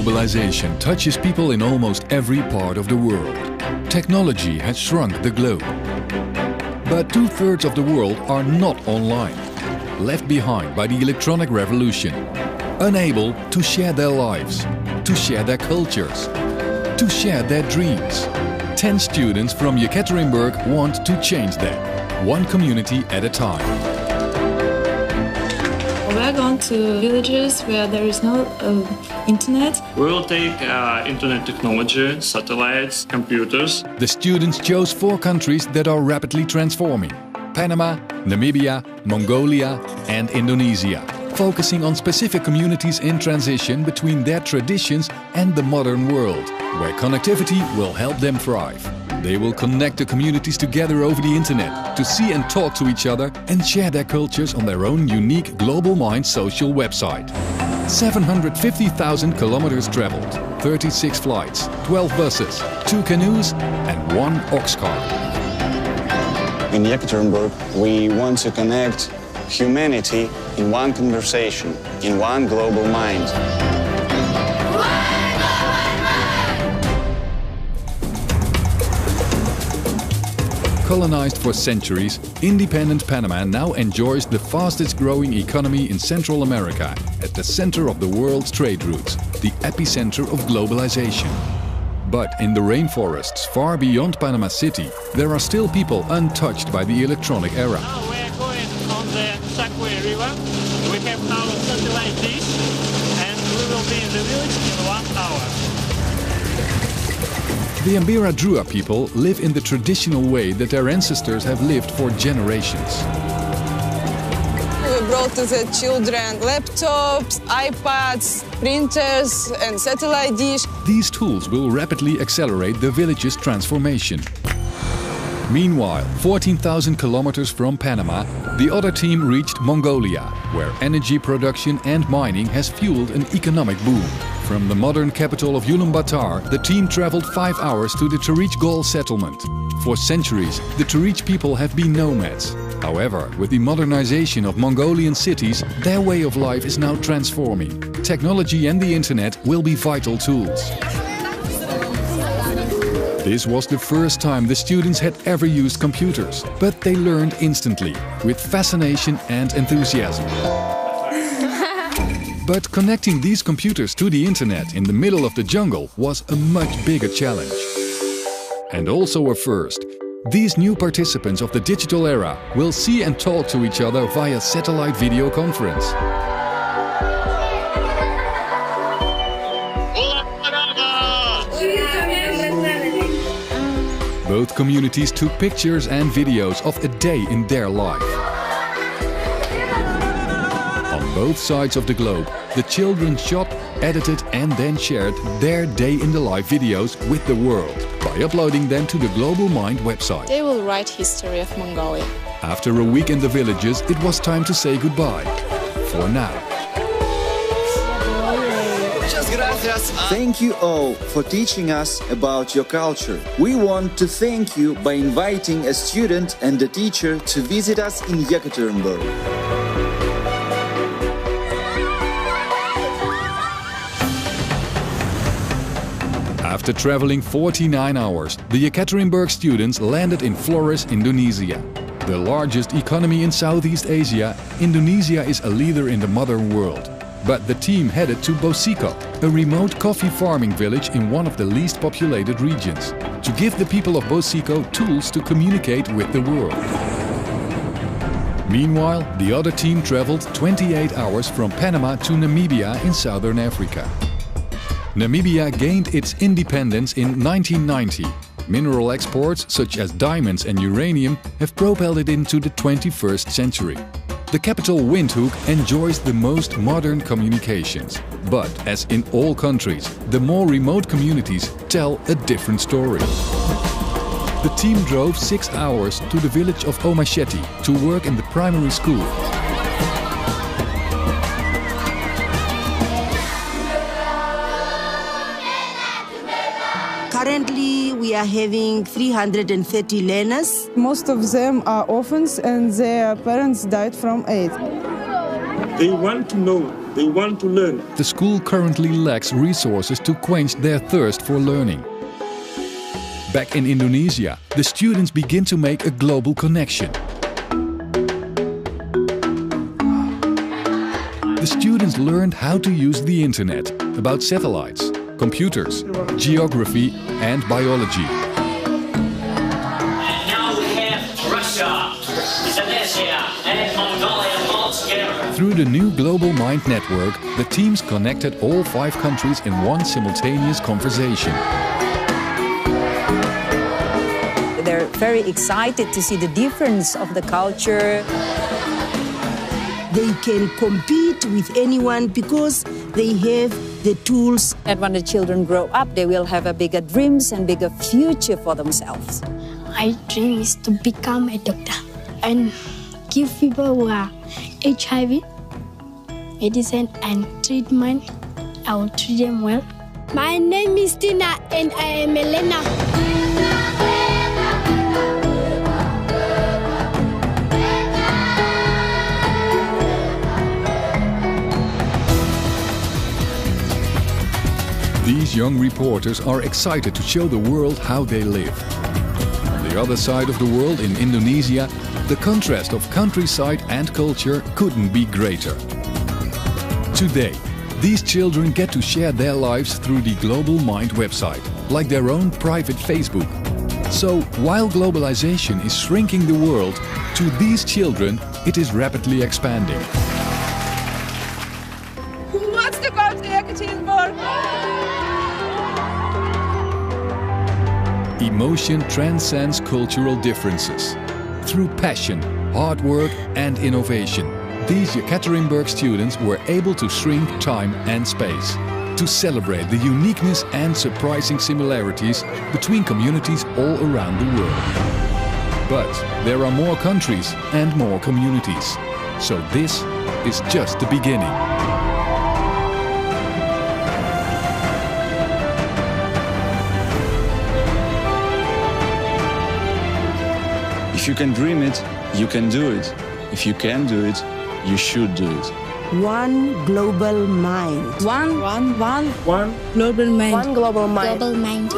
Globalization touches people in almost every part of the world. Technology has shrunk the globe. But 2/3 of the world are not online, left behind by the electronic revolution, unable to share their lives, to share their cultures, to share their dreams. 10 students from Yekaterinburg want to change that, one community at a time. We're going to villages where there is no internet. We will take internet technology, satellites, computers. The students chose 4 countries that are rapidly transforming: Panama, Namibia, Mongolia and Indonesia, focusing on specific communities in transition between their traditions and the modern world, where connectivity will help them thrive. They will connect the communities together over the internet to see and talk to each other and share their cultures on their own unique Global Mind social website. 750,000 kilometers traveled, 36 flights, 12 buses, 2 canoes and 1 ox cart. In Yekaterinburg, we want to connect humanity in one conversation, in one global mind. Colonized for centuries, independent Panama now enjoys the fastest growing economy in Central America, at the center of the world's trade routes, the epicenter of globalization. But in the rainforests far beyond Panama City, there are still people untouched by the electronic era. Now we are going on the Sakwe River. We have our satellite dish and we will be in the village in 1 hour. The Mbira Drua people live in the traditional way that their ancestors have lived for generations. We brought to the children laptops, iPads, printers and satellite dish. These tools will rapidly accelerate the village's transformation. Meanwhile, 14,000 kilometers from Panama, the other team reached Mongolia, where energy production and mining has fueled an economic boom. From the modern capital of Ulaanbaatar, the team traveled 5 hours to the Tarich Gol settlement. For centuries, the Tarich people have been nomads. However, with the modernization of Mongolian cities, their way of life is now transforming. Technology and the internet will be vital tools. This was the first time the students had ever used computers, but they learned instantly, with fascination and enthusiasm. But connecting these computers to the internet in the middle of the jungle was a much bigger challenge. And also a first. These new participants of the digital era will see and talk to each other via satellite video conference. Both communities took pictures and videos of a day in their life. On both sides of the globe, the children shot, edited and then shared their day in the life videos with the world by uploading them to the Global Mind website. They will write history of Mongolia. After a week in the villages, it was time to say goodbye. For now. Thank you all for teaching us about your culture. We want to thank you by inviting a student and a teacher to visit us in Yekaterinburg. After traveling 49 hours, the Yekaterinburg students landed in Flores, Indonesia. The largest economy in Southeast Asia, Indonesia is a leader in the modern world. But the team headed to Bosiko, a remote coffee farming village in one of the least populated regions, to give the people of Bosiko tools to communicate with the world. Meanwhile, the other team traveled 28 hours from Panama to Namibia in southern Africa. Namibia gained its independence in 1990. Mineral exports, such as diamonds and uranium, have propelled it into the 21st century. The capital Windhoek enjoys the most modern communications. But, as in all countries, the more remote communities tell a different story. The team drove 6 hours to the village of Omasheti to work in the primary school. Currently, we are having 330 learners. Most of them are orphans and their parents died from AIDS. They want to know They want to learn. The school currently lacks resources to quench their thirst for learning. Back in Indonesia, the students begin to make a global connection. The students learned how to use the internet, about satellites, computers, geography and biology. And now we have Russia, Indonesia and Mongolia all together. Through the new Global Mind Network, the teams connected all 5 countries in one simultaneous conversation. They're very excited to see the difference of the culture. They can compete with anyone because they have the tools. And when the children grow up, they will have a bigger dreams and bigger future for themselves. My dream is to become a doctor and give people who are HIV medicine and treatment. I will treat them well. My name is Tina and I am Elena. These young reporters are excited to show the world how they live. On the other side of the world, in Indonesia, the contrast of countryside and culture couldn't be greater. Today, these children get to share their lives through the Global Mind website, like their own private Facebook. So, while globalization is shrinking the world, to these children it is rapidly expanding. Who wants to go to Ekaterinburg? Emotion transcends cultural differences. Through passion, hard work and innovation, these Ekaterinburg students were able to shrink time and space, to celebrate the uniqueness and surprising similarities between communities all around the world. But there are more countries and more communities, so this is just the beginning. If you can dream it, you can do it. If you can do it, you should do it. One global mind. One global mind. Global mind. Global mind.